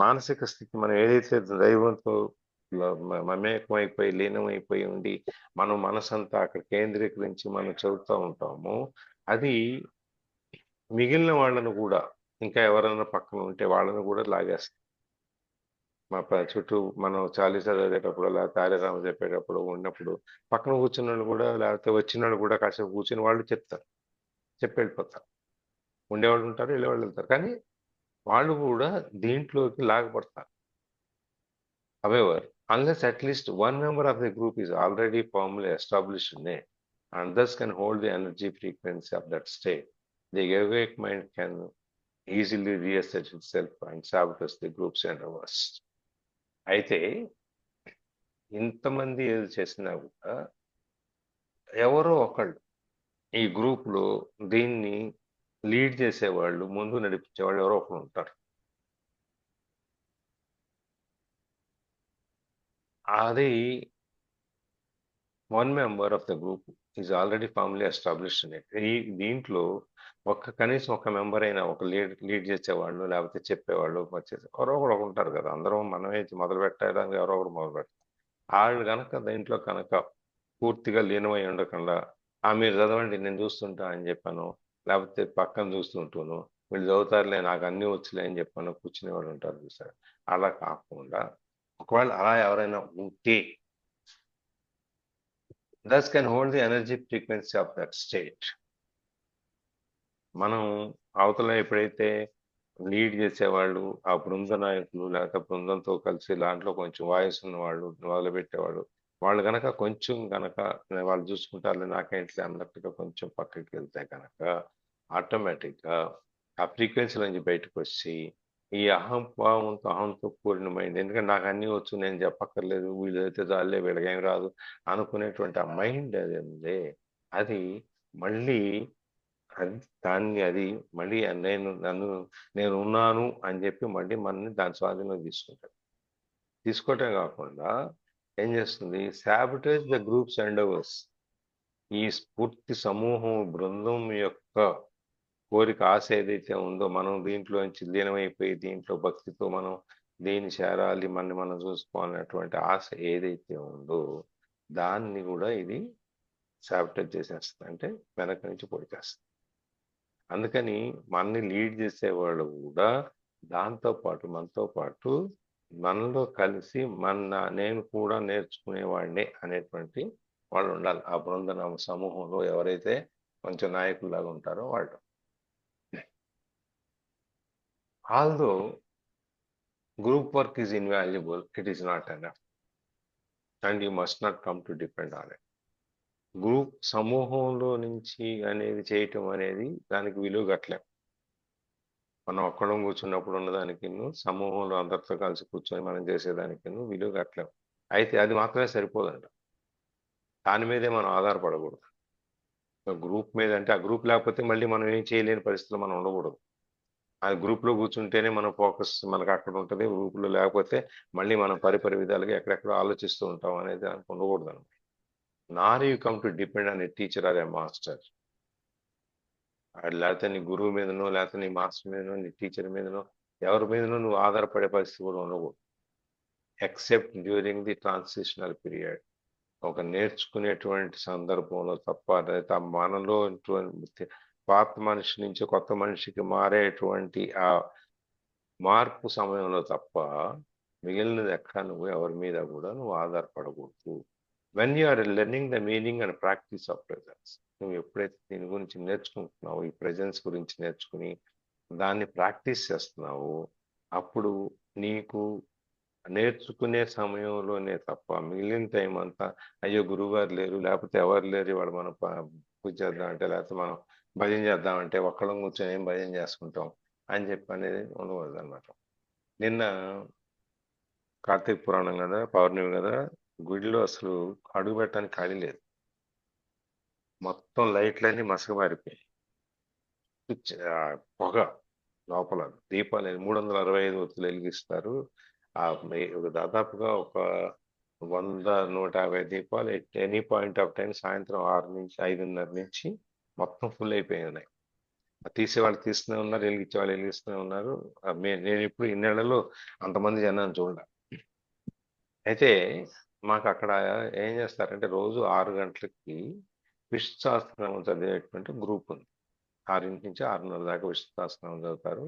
మానసిక స్థితి మనం ఏదైతే దైవంతో మమేకమైపోయి లీనమైపోయి ఉండి మనం మనసంతా అక్కడ కేంద్రీకరించి మనం చదువుతూ ఉంటామో అది మిగిలిన వాళ్ళను కూడా, ఇంకా ఎవరైనా పక్కన ఉంటే వాళ్ళను కూడా లాగేస్తాం. చుట్టూ మనం చాలీసా చదివేటప్పుడు లేకపోతే తారేరామ చెప్పేటప్పుడు ఉన్నప్పుడు పక్కన కూర్చున్న వాళ్ళు కూడా, లేకపోతే వచ్చిన వాళ్ళు కూడా కాసేపు కూర్చుని వాళ్ళు చెప్తారు, చెప్పి వెళ్ళిపోతారు. ఉండేవాళ్ళు ఉంటారు, వెళ్ళేవాళ్ళు వెళ్తారు, కానీ వాళ్ళు కూడా దీంట్లోకి లాగపడతారు. However, unless at least one member of the group is already firmly established in it and thus can hold the energy frequency of that state, the awake mind can easily reassert itself and sabotage the group's endeavors. అయితే ఇంతమంది ఏది చేసినా కూడా ఎవరో ఒకళ్ళు ఈ group లో దీన్ని లీడ్ చేసేవాళ్ళు, ముందు నడిపించేవాళ్ళు ఎవరో ఒకరు ఉంటారు. అది one member of the group is already firmly established in it. దీంట్లో కనీసం ఒక మెంబర్ అయినా, ఒక లీడ్ చేసేవాళ్ళు లేకపోతే చెప్పేవాళ్ళు ఎవరో ఒకరు ఉంటారు కదా. అందరం మనమే మొదలు పెట్టడానికి ఎవరో ఒకరు మొదలు పెడతారు. వాళ్ళు కనుక దీంట్లో కనుక పూర్తిగా లీనమై ఉండకుండా మీరు చదవండి నేను చూస్తుంటా అని చెప్పాను, లేకపోతే పక్కన చూస్తుంటాను, వీళ్ళు చదువుతారులే నాకు అన్నీ వచ్చులే అని చెప్పాను కూర్చునే వాళ్ళు ఉంటారు చూసారు. అలా కాకుండా ఒకవేళ అలా ఎవరైనా ఉంటే thus can hold the energy frequency of that state. మనం అవతల ఎప్పుడైతే లీడ్ చేసేవాళ్ళు, ఆ బృంద నాయకులు లేకపోతే బృందంతో కలిసి దాంట్లో కొంచెం వాయిస్ ఉన్న వాళ్ళు మొదలుపెట్టేవాళ్ళు, వాళ్ళు కనుక కొంచెం కనుక వాళ్ళు చూసుకుంటారు నాకేంటి అన్నట్టుగా కొంచెం పక్కకి వెళ్తే కనుక ఆటోమేటిక్గా ఆ ఫ్రీక్వెన్సీ నుంచి బయటకు వచ్చి ఈ అహంతో కూడిన మైండ్, ఎందుకంటే నాకు అన్నీ వచ్చు నేను చెప్పక్కర్లేదు, వీళ్ళు అయితే చాలే వీళ్ళకి ఏం రాదు అనుకునేటువంటి ఆ మైండ్ అది ఉంది, అది మళ్ళీ అది మళ్ళీ నేను ఉన్నాను అని చెప్పి మళ్ళీ మనని దాని స్వాధీనంలో తీసుకోవటం కాకుండా ఏం చేస్తుంది, సాబిటేజ్ ద గ్రూప్స్ ఎండవర్స్. ఈ స్ఫూర్తి సమూహం బృందం యొక్క కోరిక, ఆశ ఏదైతే ఉందో, మనం దీంట్లోంచి లీనమైపోయి దీంట్లో భక్తితో మనం దీన్ని చేరాలి, మనం చూసుకోవాలన్నటువంటి ఆశ ఏదైతే ఉందో దాన్ని కూడా ఇది సాబిటేజ్ చేసేస్తుంది, అంటే వెనక నుంచి పొడిచేస్తుంది. అందుకని మనని లీడ్ చేసేవాళ్ళు కూడా దాంతో పాటు మనతో పాటు మనలో కలిసి నేను కూడా నేర్చుకునేవాడిని అనేటువంటి వాళ్ళు ఉండాలి. ఆ బృంద సమూహంలో ఎవరైతే కొంచెం నాయకుల్లాగా ఉంటారో వాళ్ళు. Although group work is invaluable, it is not enough, and you must not come to depend on it. Group సమూహంలో నుంచి అనేది చేయటం అనేది దానికి విలువ కట్టలేం. మనం ఒక్కడం కూర్చున్నప్పుడు ఉన్నదానికి సమూహంలో అందరితో కలిసి కూర్చొని మనం చేసేదానికి విలువ కట్టలేం. అయితే అది మాత్రమే సరిపోదంట, దాని మీదే మనం ఆధారపడకూడదు. గ్రూప్ మీద అంటే ఆ గ్రూప్ లేకపోతే మళ్ళీ మనం ఏం చేయలేని పరిస్థితుల్లో మనం ఉండకూడదు. ఆ గ్రూప్లో కూర్చుంటేనే మన ఫోకస్ మనకు అక్కడ ఉంటుంది, గ్రూప్లో లేకపోతే మళ్ళీ మనం పరిపరి విధాలుగా ఎక్కడెక్కడో ఆలోచిస్తూ ఉంటాం అనేది ఉండకూడదు అనమాట. Nor you come to depend on a teacher or a master. లేకపోతే నీ గురువు మీదనో లేకపోతే నీ మాస్టర్ మీదనో నీ టీచర్ మీదనో ఎవరి మీదనో నువ్వు ఆధారపడే పరిస్థితి కూడా ఉండకూడదు. Except during the transitional period, ఒక నేర్చుకునేటువంటి సందర్భంలో తప్ప, లేదా మనలో పాత మనిషి నుంచి కొత్త మనిషికి మారేటువంటి ఆ మార్పు సమయంలో తప్ప మిగిలినది ఎక్కడ నువ్వు ఎవరి మీద కూడా నువ్వు ఆధారపడకూడదు. When you are learning the meaning and practice of presence, నువ్వు ఎప్పుడైతే దీని గురించి నేర్చుకుంటున్నావు, ఈ ప్రెజెన్స్ గురించి నేర్చుకుని దాన్ని ప్రాక్టీస్ చేస్తున్నావు, అప్పుడు నీకు నేర్చుకునే సమయంలోనే తప్ప మిగిలిన టైం అంతా అయ్యో గురువుగారు లేరు, లేకపోతే ఎవరు లేరు ఇవాళ మనం పూజ చేద్దాం అంటే, లేకపోతే మనం భజన చేద్దామంటే ఒక్కడం కూర్చొని ఏం భజన చేసుకుంటాం అని చెప్పి అనేది ఉండకూడదు అనమాట. నిన్న కార్తీక పురాణం కదా, పౌర్ణమి కదా, గుడిలో అసలు అడుగు పెట్టడానికి ఖాళీ లేదు. మొత్తం లైట్లన్నీ మసకబారిపోయాయి, పొగ లోపల, దీపాలు 365 ఒత్తులు వెలిగిస్తారు. దాదాపుగా ఒక 100-150 దీపాలు ఎనీ పాయింట్ ఆఫ్ టైం సాయంత్రం 6 నుంచి 5:30 నుంచి మొత్తం ఫుల్ అయిపోయి ఉన్నాయి. తీసేవాళ్ళు తీస్తూనే ఉన్నారు, వెలిగించే వాళ్ళు వెలిగిస్తూనే ఉన్నారు. నేను ఇప్పుడు ఇన్నేళ్లలో అంతమంది జనాన్ని చూడాలి. అయితే మాకు అక్కడ ఏం చేస్తారంటే రోజు 6 గంటలకి విష్ణు సహస్రనామం చదివేటువంటి గ్రూప్ ఉంది. 6 నుంచి 6:30 దాకా విష్ణు సహస్రనామం చదువుతారు,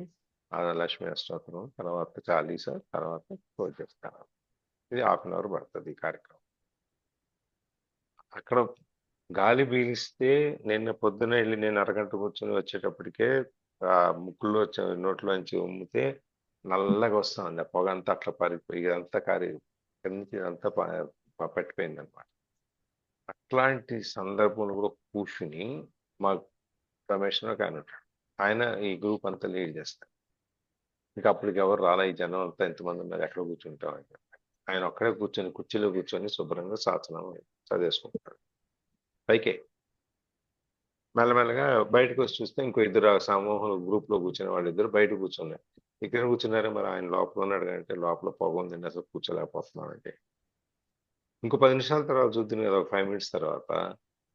లక్ష్మీ అష్టోత్తరం, తర్వాత చాలీసా, తర్వాత క్లోజ్ చేస్తారు. ఇది 1/2 అవర్ పడుతుంది ఈ కార్యక్రమం. అక్కడ గాలి పీలిస్తే నిన్న పొద్దున వెళ్ళి నేను అరగంట కూర్చొని వచ్చేటప్పటికే ముక్కుల్లో నోట్లోంచి ఉమ్మితే నల్లగా వస్తుంది, పొగ అంతా అట్లా పారిపోయి ఇదంతా ఇక్కడి నుంచి ఇదంతా పట్టిపోయింది అనమాట. అట్లాంటి సందర్భంలో కూడా కూర్చుని మా రమేష్ ఒక ఆయన ఉంటాడు. ఆయన ఈ గ్రూప్ అంతా లీడ్ చేస్తారు. ఇంకా అప్పటికి ఎవరు రాలే, ఈ జనం అంతా ఎంతమంది ఉన్నారు, ఎక్కడ కూర్చుంటాం అని చెప్పి ఆయన ఒక్కడే కూర్చొని కుర్చీలో కూర్చొని శుభ్రంగా శాసనం చదివేసుకుంటాడు. పైకే మెల్లమెల్లగా బయటకు వచ్చి చూస్తే ఇంకో ఇద్దరు ఆ సమూహం గ్రూప్ లో కూర్చున్న వాళ్ళు ఇద్దరు బయట కూర్చున్నారు. ఇక్కడ కూర్చున్నారు, మరి ఆయన లోపల ఉన్నాడు అంటే లోపల పొగ ఉందండి, అసలు కూర్చోలేకపోతున్నానంటే. ఇంకో 10 నిమిషాల తర్వాత చూద్దాం కదా, ఒక 5 మినిట్స్ తర్వాత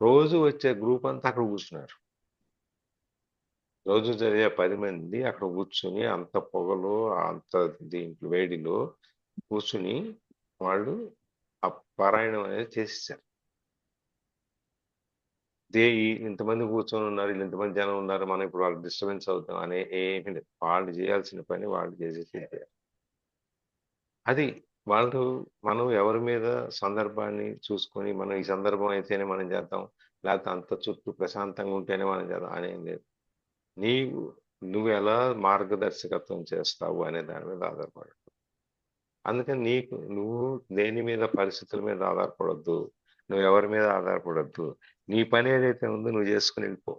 రోజు వచ్చే గ్రూప్ అంతా అక్కడ కూర్చున్నారు. రోజు జరిగే 10 మంది అక్కడ కూర్చుని అంత పొగలో అంత దీంట్లో వేడిలో కూర్చుని వాళ్ళు ఆ పారాయణం అనేది చేసేసారు. ఇంతమంది కూర్చొని ఉన్నారు, వీళ్ళు ఇంతమంది జనం ఉన్నారు, మనం ఇప్పుడు వాళ్ళకి డిస్టర్బెన్స్ అవుతాం అనే ఏమీ లేదు. వాళ్ళు చేయాల్సిన పని వాళ్ళు చేసేసి అది వాళ్ళు. మనం ఎవరి మీద సందర్భాన్ని చూసుకొని మనం ఈ సందర్భం అయితేనే మనం చేద్దాం, లేకపోతే అంత చుట్టూ ప్రశాంతంగా ఉంటేనే మనం చేద్దాం అనేం లేదు. నువ్వు ఎలా మార్గదర్శకత్వం చేస్తావు అనే దాని మీద ఆధారపడు. అందుకని నువ్వు దేని మీద, పరిస్థితుల మీద ఆధారపడద్దు, నువ్వు ఎవరి మీద ఆధారపడద్దు. నీ పని ఏదైతే ఉందో నువ్వు చేసుకుని వెళ్ళిపో.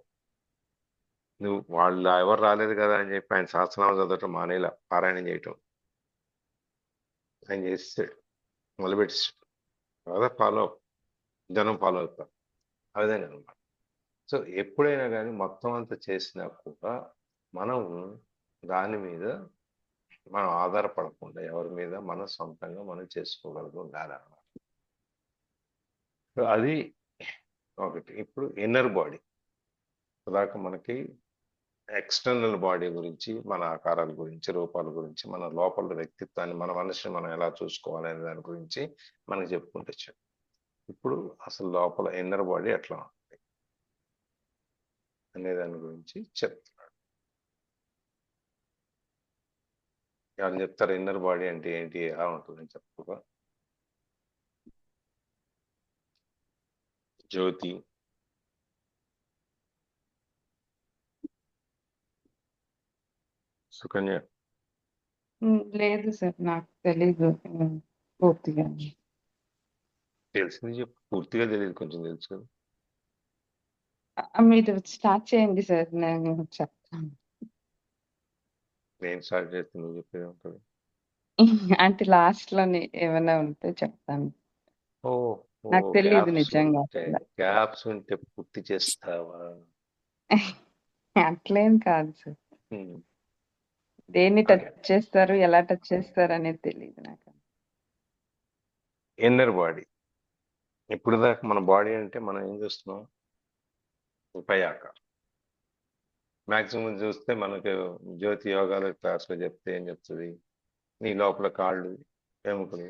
నువ్వు వాళ్ళు ఎవరు రాలేదు కదా అని చెప్పి ఆయన శాస్త్రనామం చదవటం మానేలా, పారాయణం చేయటం ఆయన చేస్తాడు, మొదలుపెట్టిస్తాడు. అదే ఫాలో జనం ఫాలో అవుతారు. ఆ విధంగా అనమాట. సో ఎప్పుడైనా కానీ మొత్తం అంతా చేసినా కూడా మనం దాని మీద మనం ఆధారపడకుండా ఎవరి మీద మనం సొంతంగా మనం చేసుకోగలుగుతూ ఉండాలన్నమాట. సో అది ఒకటి. ఇప్పుడు ఇన్నర్ బాడీ దాకా మనకి ఎక్స్టర్నల్ బాడీ గురించి, మన ఆకారాల గురించి, రూపాల గురించి, మన లోపల వ్యక్తిత్వాన్ని, మన మనిషిని మనం ఎలా చూసుకోవాలి అనే దాని గురించి మనకు చెప్పుకుంటూ వచ్చాం. ఇప్పుడు అసలు లోపల ఇన్నర్ బాడీ ఎట్లా ఉంటుంది అనే దాని గురించి చెప్తున్నాడు. ఎవరు చెప్తారు ఇన్నర్ బాడీ అంటే ఏంటి, ఎలా ఉంటుందని చెప్పుకో. జ్యోతి, సుకన్య. లేదు సార్, నాకు తెలీదు పూర్తిగా. తెలిసింది చెప్పు, పూర్తిగా తెలియదు, కొంచెం తెలుసు కదా. మీరు స్టార్ట్ చేయండి సార్, నేను చెప్తాను. నేను స్టార్ట్ చేస్తే నువ్వు చెప్పేది ఉంటుంది. అంటే లాస్ట్ లోని ఏమైనా ఉంటే చెప్తాను. ఓ నాకు తెలియదు గ్యాప్స్ నిజంగా ఉంటే అసలు. గ్యాప్స్ ఉంటే పూర్తి చేస్తావా? అట్లేం కాదు సార్, ఉమ్. దేన్ని టచ్ ఓకే. చేస్తారు, ఎలా టచ్ చేస్తారు అనేది తెలియదు నాకు. Inner body. ఇప్పుడు దాకా మన బాడీ అంటే మనం ఏం చూస్తున్నాం, పై ఆకారం. మాక్సిమం చూస్తే మనకు జ్యోతి యోగాల క్లాస్లో చెప్తే ఏం చెప్తుంది, నీ లోపల కాళ్ళు, ఎముకలు,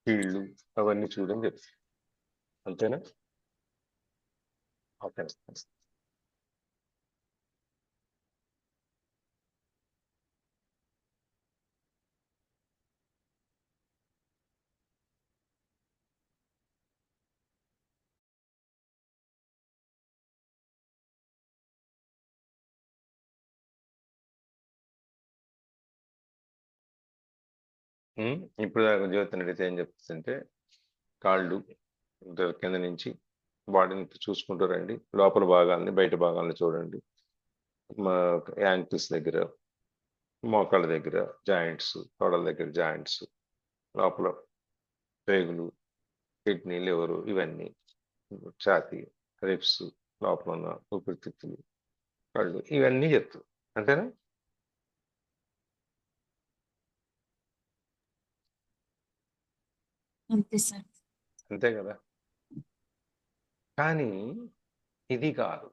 కీళ్ళు అవన్నీ చూడని చెప్తుంది. అంతేనా? ఓకే. ఇప్పుడు దాకా జ్యోతిని అడిగితే ఏం చెప్తుందంటే, కాళ్ళు కింద నుంచి బాడీని చూసుకుంటూ రండి, లోపల భాగాల్ని బయట భాగాల్ని చూడండి. మా యాంకిల్స్ దగ్గర, మోకాళ్ళ దగ్గర జాయింట్స్, తొడల దగ్గర జాయింట్స్, లోపల పేగులు, కిడ్నీ, లివరు, ఇవన్నీ, ఛాతీ, రిప్స్, లోపల ఉన్న ఊపిరితిత్తులు, కళ్ళు, ఇవన్నీ చెప్తుంది. అంతేనా? అంతే సార్. అంతే కదా. కానీ ఇది కాదు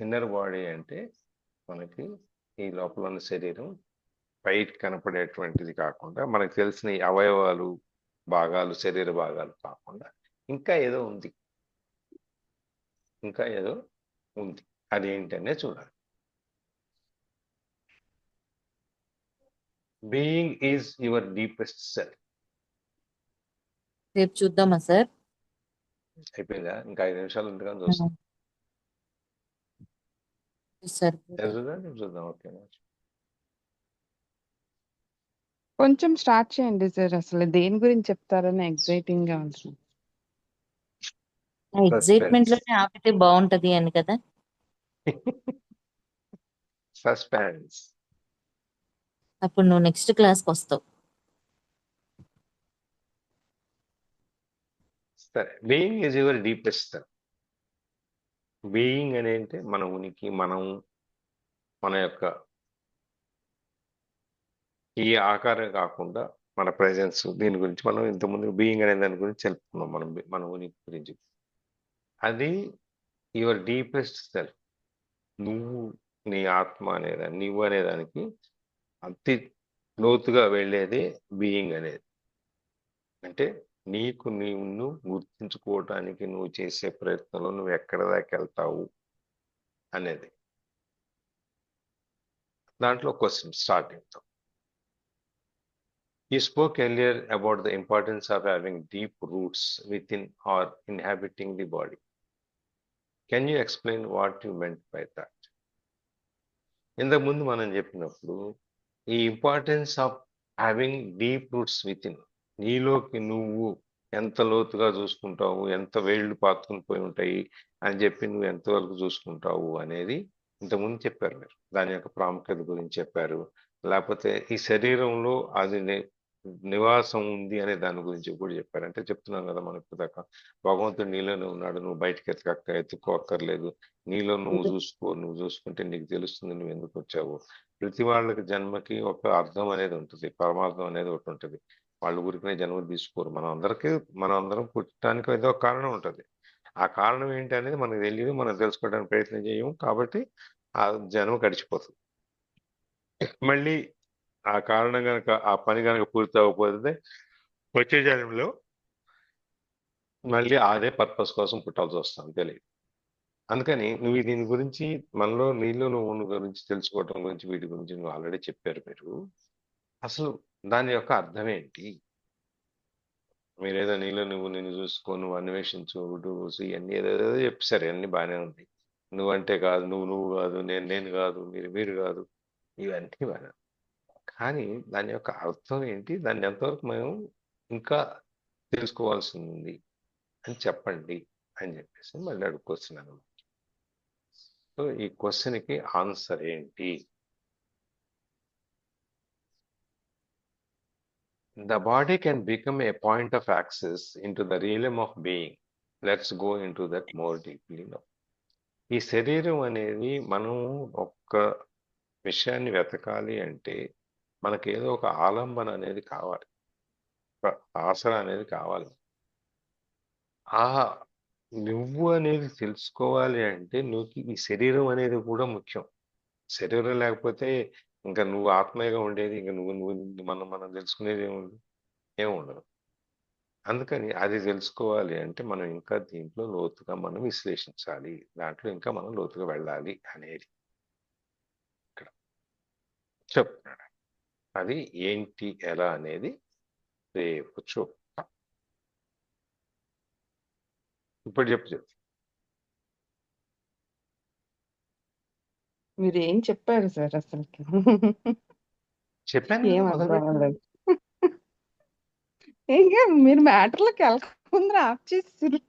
ఇన్నర్ బాడీ అంటే. మనకి ఈ లోపల ఉన్న శరీరం బయట కనపడేటువంటిది కాకుండా, మనకు తెలిసిన ఈ అవయవాలు, భాగాలు, శరీర భాగాలు కాకుండా ఇంకా ఏదో ఉంది, ఇంకా ఏదో ఉంది. అదేంటనే చూడాలి. Being is your deepest self. రేపు చూద్దామా సార్? అయిపోయిందా? ఇంకా 5 నిమిషాలు ఉంది కానీ చూస్తాం. సార్ రేపు చూద్దాం, రేపు చూద్దాం. ఓకేనా? కొంచెం స్టార్ట్ చేయండి సార్. అసలు దేని గురించి చెప్తారని ఎక్సైటింగ్ గా ఉంది. Excitement suspense. లోనే ఆపితే బాగుంటది అని కదా. సస్పెన్స్. అప్పుడు నువ్వు నెక్స్ట్ క్లాస్కి వస్తావు. సరే, being is your deepest. Being అని అంటే మన ఉనికి, మన యొక్క ఈ ఆకారం కాకుండా మన ప్రెజెన్స్, దీని గురించి మనం ఇంతకుముందు బీయింగ్ అనే దాని గురించి తెలుపుకున్నాం. మన ఉనికి గురించి. అది యువర్ డీపెస్ట్ సెల్ఫ్. నువ్వు, నీ ఆత్మ అనేదాన్ని, నువ్వు అనేదానికి అతి లోతుగా వెళ్ళేదే బీయింగ్ అనేది. అంటే నీకు నీవు గుర్తించుకోవటానికి నువ్వు చేసే ప్రయత్నంలో నువ్వు ఎక్కడ దాకా వెళ్తావు అనేది. దాంట్లో క్వశ్చన్ స్టార్ట్ అవుతాం. You spoke earlier about the importance of having deep roots within or inhabiting the body. Can you explain what you meant by that? ఇంతకు ముందు మనం చెప్పినప్పుడు ఈ importance of having deep roots with in, నీలోకి నువ్వు ఎంత లోతుగా చూసుకుంటావు, ఎంత వేళ్ళు పాతుకుని పోయి ఉంటాయి అని చెప్పి నువ్వు ఎంతవరకు చూసుకుంటావు అనేది ఇంతకుముందు చెప్పారు మీరు. దాని యొక్క ప్రాముఖ్యత గురించి చెప్పారు. లేకపోతే ఈ శరీరంలో అది నివాసం ఉంది అనే దాని గురించి కూడా చెప్పారు. అంటే చెప్తున్నాం కదా మనం ఇప్పుడు దాకా, భగవంతుడు నీలోనే ఉన్నాడు, నువ్వు బయటకి ఎత్తుకోక్కర్లేదు, నీలో నువ్వు చూసుకుంటే నీకు తెలుస్తుంది నువ్వు ఎందుకు వచ్చావు. ప్రతి వాళ్ళకి జన్మకి ఒక అర్థం అనేది ఉంటుంది, పరమార్థం అనేది ఒకటి ఉంటుంది. వాళ్ళ ఊరికనే జన్మ తీసుకోరు. మనం అందరం పుట్టడానికి ఏదో ఒక కారణం ఉంటుంది. ఆ కారణం ఏంటి అనేది మనకు తెలియదు, మనం తెలుసుకోవడానికి ప్రయత్నం చేయము. కాబట్టి ఆ జన్మ గడిచిపోతుంది. మళ్ళీ ఆ కారణం కనుక, ఆ పని కనుక పూర్తి అవ్వకపోతే వచ్చే జన్మలో మళ్ళీ అదే పర్పస్ కోసం పుట్టాల్సి వస్తుంది, తెలియదు. అందుకని నువ్వు దీని గురించి, మనలో నీళ్ళు నువ్వు గురించి తెలుసుకోవటం గురించి, వీటి గురించి నువ్వు ఆల్రెడీ చెప్పారు మీరు. అసలు దాని యొక్క అర్థం ఏంటి? మీరేదో నీళ్ళు నిన్ను చూసుకో, నువ్వు అన్వేషించు, ఇవన్నీ ఏదేదో చెప్పారు, అన్ని బాగానే ఉంది. నువ్వంటే కాదు, నువ్వు కాదు, నేను కాదు, మీరు కాదు, ఇవన్నీ బాగా. కానీ దాని యొక్క అర్థం ఏంటి, దాన్ని ఎంతవరకు మేము ఇంకా తెలుసుకోవాల్సి ఉంది అని చెప్పండి అని చెప్పేసి మళ్ళీ అడుగుకొస్తున్నాను. సో ఈ క్వశ్చన్కి ఆన్సర్ ఏంటి? The body can become a point of access into the realm of being. Let's go into that more deeply now. ఈ శరీరం అనేది, మనం ఒక్క విషయాన్ని వెతకాలి అంటే మనకి ఏదో ఒక ఆలంబన అనేది కావాలి, ఆసరా అనేది కావాలి. ఆ నువ్వు అనేది తెలుసుకోవాలి అంటే నువ్వు ఈ శరీరం అనేది కూడా ముఖ్యం. శరీరం లేకపోతే ఇంకా నువ్వు ఆత్మీయంగా ఉండేది, ఇంకా నువ్వు మనం తెలుసుకునేది ఏముండదు. అందుకని అది తెలుసుకోవాలి అంటే మనం ఇంకా దీంట్లో లోతుగా మనం విశ్లేషించాలి, దాంట్లో ఇంకా మనం లోతుగా వెళ్ళాలి అనేది ఇక్కడ చెప్తున్నాడు. అది ఏంటి, ఎలా అనేది రేపు చూద్దాం. ఇప్పుడు చెప్పు. మీరు ఏం చెప్పారు సార్ అసలు? చెప్పాను ఏం కదా, అర్థం మొదలుపెట్టాను. అవ్వలేదు. ఇంకా మీరు మ్యాటర్లోకి వెళ్ళకుండా ఆఫ్ చేస్తారు.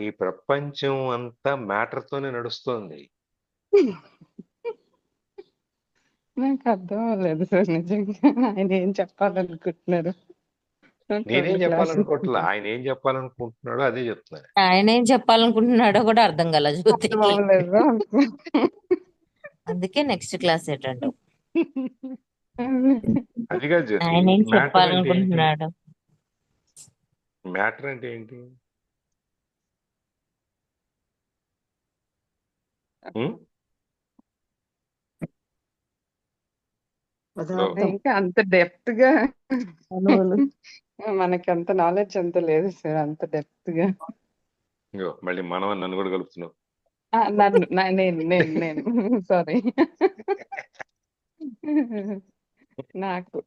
ఈ ప్రపంచం అంతా మ్యాటర్ తోనే నడుస్తోంది. నాకు అర్థం అవ్వలేదు సార్ నిజంగా. ఆయన ఏం చెప్పాలనుకుంటున్నారు? నేనేం చెప్పాలనుకోవట్లే, ఆయన ఏం చెప్పాలనుకుంటున్నాడో అదే చెప్తున్నాను. ఆయన ఏం చెప్పాలనుకుంటున్నాడో కూడా అర్థం కాల జ్యోతి. అర్థం అవ్వలేదు. అందుకే నెక్స్ట్ క్లాస్ ఏంటంటే అది కాదు జ్యోతి, ఆయన ఏం మ్యాటర్ అంటే ఏంటి? చెప్పాలనుకుంటున్నాడు. మ్యాటర్ అంటే ఏంటి? ఇంకా అంత డెప్త్ గా అణువులు. మనకి అంత నాలెడ్జ్ అంత లేదు సార్, అంత డెప్త్ గా. ఇగో మళ్ళీ నన్ను కూడా కలుపుతున్నావు. నేను సారీ. నాకు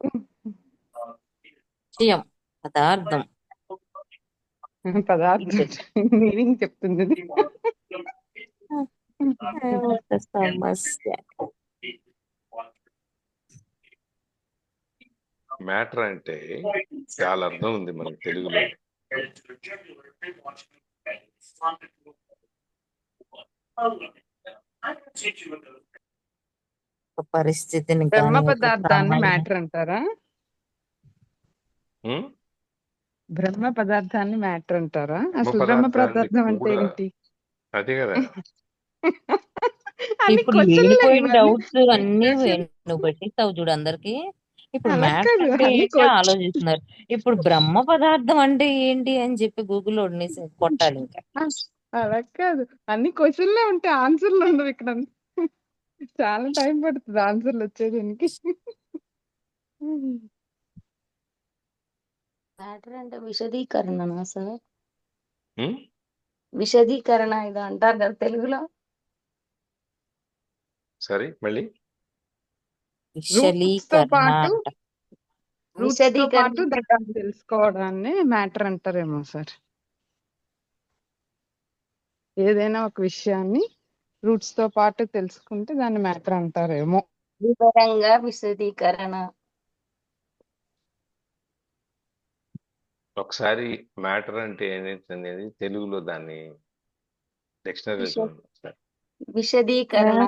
విషయం, పదార్థం, పదార్థం మీనింగ్ చెప్తుంది. సమస్య. మ్యాటర్ అంటే చాలా అర్థం ఉంది మనకి తెలుగులో. ఒక పరిస్థితిని బ్రహ్మ కానీ ఒక పదార్థాన్ని సామాన్య మ్యాటర్ అంటారా? ఉం? బ్రహ్మ పదార్థాన్ని మ్యాటర్ అంటారా? బ్రహ్మ అసలు బ్రహ్మ పదార్థాన్ని పదార్థం అంటే కూడా ఏంటి? అదే కదా. అన్ని ఇప్పుడు క్వశ్చన్లు లేనిపోయిన ఇవన్నీ. డౌట్స్ అన్ని నువ్వు పెట్టిస్తావు చూడు అందరికి. ఇప్పుడు అలా మ్యాటర్ కాదు, అంటే అన్ని ఏంటి ఆలోచిస్తున్నారు. ఇప్పుడు బ్రహ్మ పదార్థం అంటే ఏంటి అని చెప్పి గూగుల్లో కొట్టాలి ఇంకా. అలా కాదు, అన్ని క్వశ్చన్లే ఉంటాయి, ఆన్సర్లు ఉండవు ఇక్కడ. చాలా టైం పడుతుంది ఆన్సర్లు వచ్చేదానికి. మ్యాటర్ అంటే విశదీకరణనా సార్? ఉం? విశదీకరణ ఇది అంటారు కదా తెలుగులో. సరే మళ్ళీ రూట్స్ తో విశలీకరణ పాటు అంట. రూట్స్ తో పాటు విశదీకరణ దాన్ని తెలుసుకోవడాన్ని మ్యాటర్ అంటారేమో సార్. ఏదైనా ఒక విషయాన్ని రూట్స్ తో పాటు తెలుసుకుంటే దాన్ని మ్యాటర్ అంటారేమో. వివరంగా విశదీకరణ. ఒకసారి మ్యాటర్ అంటే ఏంటి అనేది తెలుగులో దాన్ని డిక్షనరీలో విశ చూడండి ఒకసారి. విశదీకరణ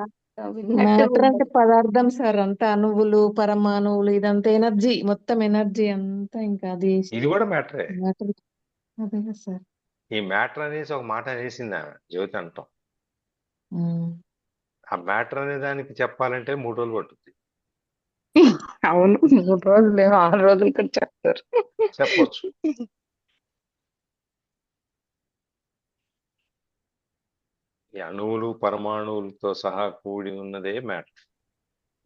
విన్నట్టు మ్యాటర్ అంటే ఉండదు. పదార్థం సార్, అంతా అణువులు పరమాణువులు ఇదంతా ఎనర్జీ, మొత్తం ఎనర్జీ అంతా. ఇంకా అది ఇది కూడా మ్యాటరే. మ్యాటర్ అదే కదా సార్. ఈ మ్యాటర్ అనేసి ఒక మాట అనేసింది ఆమె జ్యోతి అంటాం. ఉమ్. ఆ మ్యాటర్ అనే దానికి చెప్పాలంటే 3 రోజులు పట్టుద్ది. అవును, 3 రోజులు 6 రోజులు కూడా చెప్తారు. చెప్పొచ్చు. ఈ అణువులు పరమాణువులతో సహా కూడి ఉన్నదే మ్యాటర్.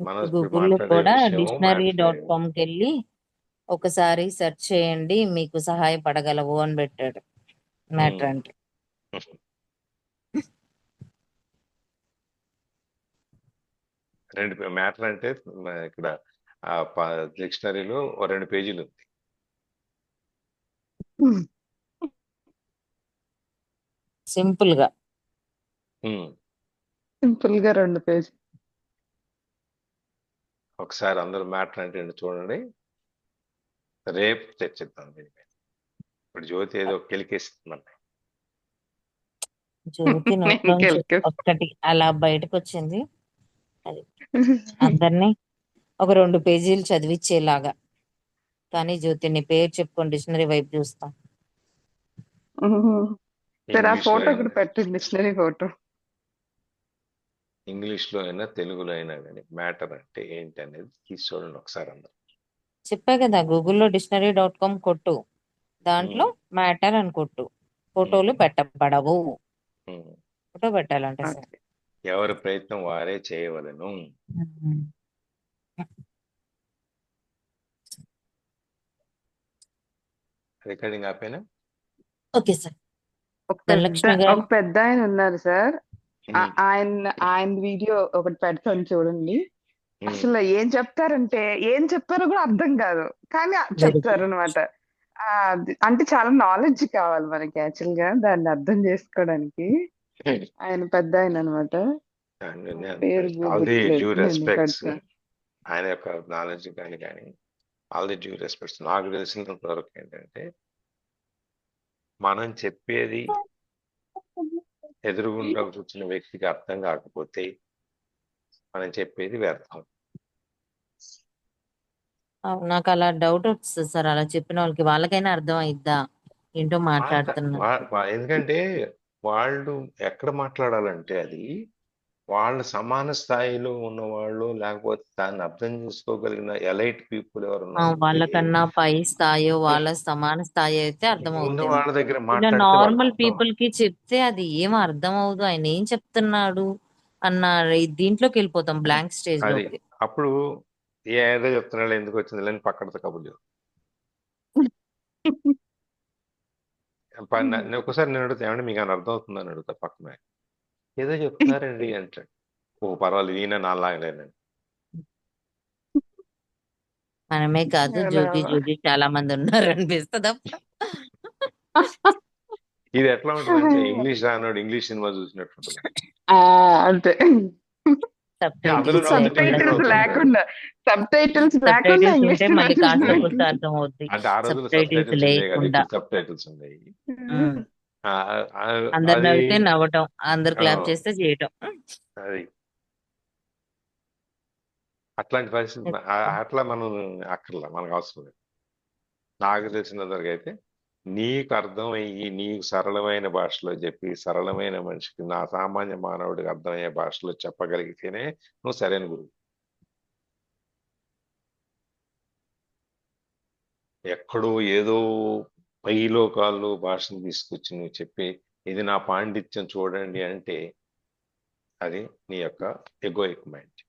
మనం ఇప్పుడు గూగుల్లో మాట్లాడే కూడా విషయం dictionary.com కి వెళ్ళి ఒకసారి సెర్చ్ చేయండి మీకు సహాయపడగలవు అని పెట్టాడు మ్యాటర్ అంటే. రెండు మ్యాటర్ అంటే ఇక్కడ ఆ డిక్షనరీలో 2 పేజీలు ఉంది. సింపుల్ గా సింపుల్ గా 2 పేజీలు. ఒకసారి అందరూ మ్యాటర్ అంటే ఏంటో చూడండి. రేపు చర్చిద్దాం దీని మీద. ఇప్పుడు జ్యోతి ఏదో కెలికేస్తుందంట. జ్యోతి నోట్లోంచి ఒక్కటి అలా బయటకు వచ్చింది. అది అందరినీ ఒక 2 పేజీలు చదివించేలాగా. కానీ జ్యోతి నీ పేరు చెప్పుకొని డిక్షనరీ వైపు చూస్తాం. సరే, ఆ ఇంగ్లీష్లో ఫోటో అయినా కూడా పెట్టండి, డిక్షనరీ ఫోటో. ఇంగ్లీష్లో అయినా తెలుగులో అయినా కానీ మ్యాటర్ అంటే ఏంటి అనేది తీసి చూడండి ఒకసారి అందరూ. చెప్పా కదా గూగుల్లో dictionary.com కొట్టు, దాంట్లో మ్యాటర్ అని కొట్టు, ఫోటోలు పెట్టబడవు. ఫోటో పెట్టాలంటే సార్ ఎవరి ప్రయత్నం వారే చేయవలెను. రికార్డింగ్ ఆపేనా? Okay sir. ఒక ధనలక్ష్మి గారు పెద్ద ఆయన ఉన్నారు సార్. ఆయన వీడియో ఒకటి పెడతాను చూడండి. అసలు ఏం చెప్తారంటే ఏం చెప్పారో కూడా అర్థం కాదు, కానీ చెప్తారు అనమాట. అంటే చాలా నాలెడ్జ్ కావాలి మనకి యాక్చువల్ గా దాన్ని అర్థం చేసుకోవడానికి. ఆయన పెద్ద ఆయన అనమాట. ఆల్ ది డ్యూ రెస్పెక్ట్స్, ఆయన యొక్క నాలెడ్జ్ కానీ ఆల్ ది డ్యూ రెస్పెక్ట్స్. నాకు తెలిసినంత వరకు ఏంటంటే మనం చెప్పేది ఎదురుగుండా కూర్చున్న వ్యక్తికి అర్థం కాకపోతే మనం చెప్పేది వ్యర్థం. నాకు అలా డౌట్ వస్తుంది సార్. అలా చెప్పిన వాళ్ళకైనా అర్థం అయిద్దా ఏంటో మాట్లాడుతున్నా. ఎందుకంటే వాళ్ళు ఎక్కడ మాట్లాడాలంటే అది వాళ్ళ సమాన స్థాయిలో ఉన్నవాళ్ళు, లేకపోతే దాన్ని అర్థం చేసుకోగలిగిన ఎలైట్ పీపుల్ ఎవరు వాళ్ళకన్నా పై స్థాయో వాళ్ళ సమాన స్థాయి అయితే అర్థం ఉన్న అవుతుంది. వాళ్ళ దగ్గర ఇలా మాట్లాడితే నార్మల్ వాళ్ళకి పీపుల్ కి చెప్తే అది ఏం అర్థం అవదు. ఆయన ఏం చెప్తున్నాడు అన్న దీంట్లోకి వెళ్ళిపోతాం, బ్లాంక్ స్టేజ్ అది లోకి. అప్పుడు ఏదో చెప్తున్నాడు ఎందుకు వచ్చింది లేని పక్కన కబుర్లు. ఒకసారి నేను అడుగుతా ఏమంటే మీకు అని అర్థం అవుతుందని అడుగుతా పక్కన. ఏదో చెప్తున్నారండి అంటాడు. ఓ పర్వాలేదు ఈయన నాలాగలేనండి. మనమే కాదు జోగి చాలా మంది ఉన్నారు అనిపిస్తుంది అప్పుడు. ఇది ఎట్లా ఉంటుందంటే ఇంగ్లీష్ రానోడు ఇంగ్లీష్ సినిమా చూసినట్టు ఉంటుంది. అంతే. అందులో సబ్ నవ్వుతుంటే మీకు టైటిల్స్ నవ్వుతుంది. సబ్ టైటిల్స్ సబ్ లేకుండా టైటిల్స్ ఉంటే ఇంగ్లీష్ మళ్ళీ కాస్త చూసినట్టు. కూస్త అర్థం అవుద్ది. అంటే ఆ సబ్ రోజుల్లో సబ్ టైటిల్స్ టైటిల్స్ ఉండేవి కదా, లేకుండా ఇప్పుడు సబ్ టైటిల్స్ ఉన్నాయి. ఉమ్. ఆ, ఆ, అందరు అది నవ్వితే నవ్వటం, అందరు ఆ, క్లాప్ చేస్తే చేయటం. అది అట్లాంటి పరిస్థితి అట్లా మనం అక్కర్లా, మనకు అవసరం లేదు. నాకు తెలిసినంతవరకు అయితే నీకు అర్థమయ్యి నీకు సరళమైన భాషలో చెప్పి సరళమైన మనిషికి, నా సామాన్య మానవుడికి అర్థమయ్యే భాషలో చెప్పగలిగితేనే నువ్వు సరైన గురువు. ఎక్కడో ఏదో పైలో కాళ్ళు భాషను తీసుకొచ్చి నువ్వు చెప్పి ఇది నా పాండిత్యం చూడండి అంటే అది నీ యొక్క ఎగోయిక్ మైండ్.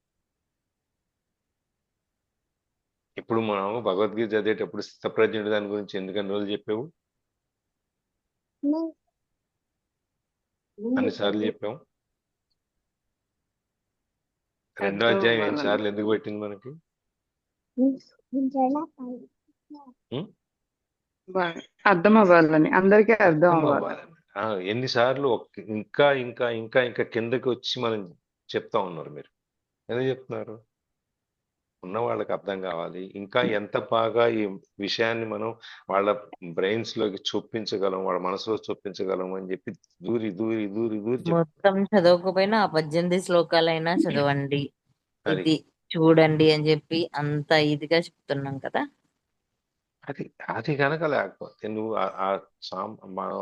ఇప్పుడు మనం భగవద్గీత చదివేటప్పుడు స్థితప్రజ్ఞుడి దాని గురించి ఎందుకని రోజులు చెప్పావు, అన్నిసార్లు చెప్పాము. రెండో అర్థం అధ్యాయం అవ్వాలని. ఎన్నిసార్లు ఎందుకు పెట్టింది మనకి? ఉం? అర్థం అవ్వాలని, అందరికీ అర్థం అర్థం అవ్వాలి. అవ్వాలని. ఎన్నిసార్లు ఇంకా ఇంకా ఇంకా ఇంకా కిందకి వచ్చి మనం చెప్తా ఉన్నారు. మీరు ఎందుకు చెప్తున్నారు? ఉన్న వాళ్ళకి అర్థం కావాలి. ఇంకా ఎంత బాగా ఈ విషయాన్ని మనం వాళ్ళ బ్రెయిన్స్ లోకి చొప్పించగలం, వాళ్ళ మనసులో చొప్పించగలం అని చెప్పి దూరి దూరి దూరి దూరి చెప్తాం. మొత్తం చదవకపోయినా ఆ 18 శ్లోకాలైనా చదవండి, అది ఇది చూడండి అని చెప్పి అంత ఇదిగా చెప్తున్నాం కదా. అది అది కనుక లేకపోతే నువ్వు మనం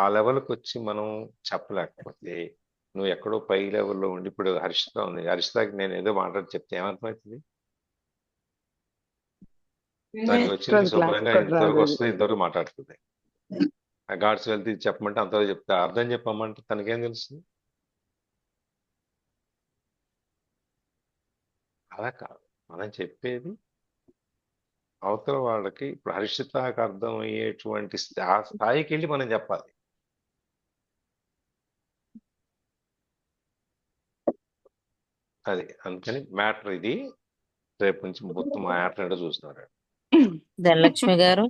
ఆ లెవెల్కి వచ్చి మనం చెప్పలేకపోతే నువ్వు ఎక్కడో పై లెవెల్లో ఉండి, ఇప్పుడు హర్షిత ఉంది, హర్షితకి నేను ఏదో మాట్లాడి చెప్తే ఏమర్థమవుతుంది? దానికి వచ్చింది క్లాస్ శుభ్రంగా కూడా ఇంతవరకు రాదు. వస్తుంది, ఇంతవరకు మాట్లాడుతుంది. ఆ గాడ్స్ వెళ్తే ఇది చెప్పమంటే అంతవరకు చెప్తా, అర్థం చెప్పమంటే తనకేం తెలుస్తుంది? అలా కాదు మనం చెప్పేది అవతల వాళ్ళకి. ఇప్పుడు హర్షితకు అర్థమయ్యేటువంటి ఆ స్థాయికి వెళ్ళి మనం చెప్పాలి. అది అందుకని మ్యాటర్ ఇది. రేపు నుంచి మొత్తం మ్యాటర్ ఏంటో చూస్తున్నారు. ధనలక్ష్మి గారు